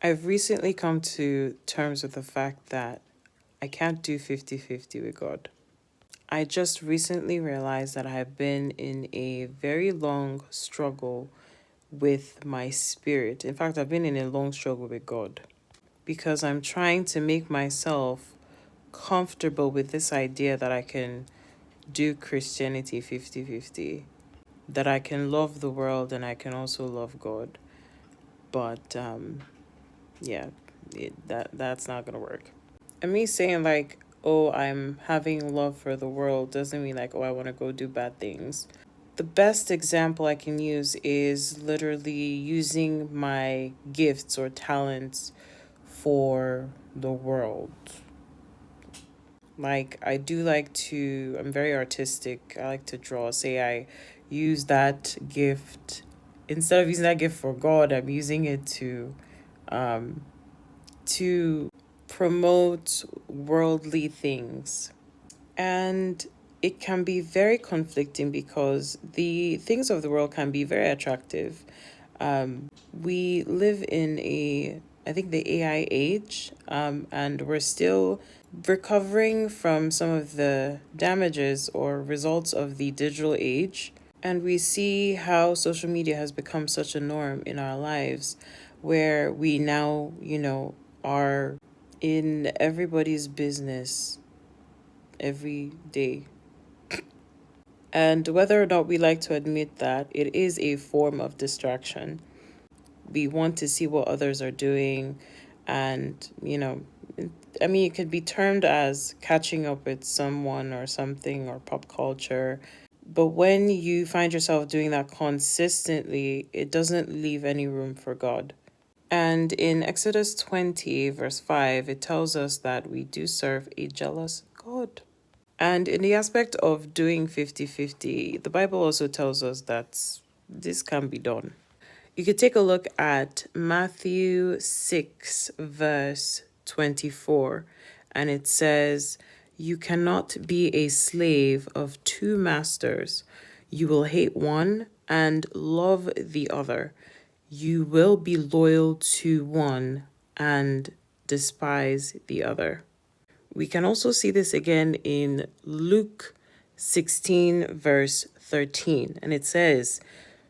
I've recently come to terms with the fact that I can't do 50-50 with God. I just recently realized that I have been in a very long struggle with my spirit. In fact, I've been in a long struggle with God because I'm trying to make myself comfortable with this idea that I can do Christianity 50-50, that I can love the world and I can also love God. But yeah, that's not gonna work. And me saying like, oh, I'm having love for the world doesn't mean like, oh, I want to go do bad things. The best example I can use is literally using my gifts or talents for the world. Like, I do like to, I'm very artistic. I like to draw. Say I use that gift, instead of using that gift for God, I'm using it um, to promote worldly things. And it can be very conflicting because the things of the world can be very attractive. We live in I think, the AI age, and we're still recovering from some of the damages or results of the digital age. And we see how social media has become such a norm in our lives where we now, are in everybody's business every day. And whether or not we like to admit that, it is a form of distraction. We want to see what others are doing, and, I mean, it could be termed as catching up with someone or something or pop culture. But when you find yourself doing that consistently, it doesn't leave any room for God. And in Exodus 20, verse 5, it tells us that we do serve a jealous God. And in the aspect of doing 50-50, the Bible also tells us that this can be done. You could take a look at Matthew 6, verse 24, and it says, "You cannot be a slave of two masters. You will hate one and love the other. You will be loyal to one and despise the other." We can also see this again in Luke 16, verse 13, and it says,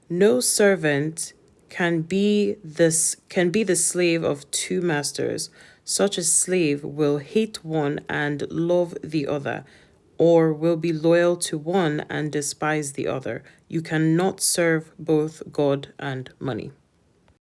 "No servant can be the slave of two masters. Such a slave will hate one and love the other, or will be loyal to one and despise the other. You cannot serve both God and money."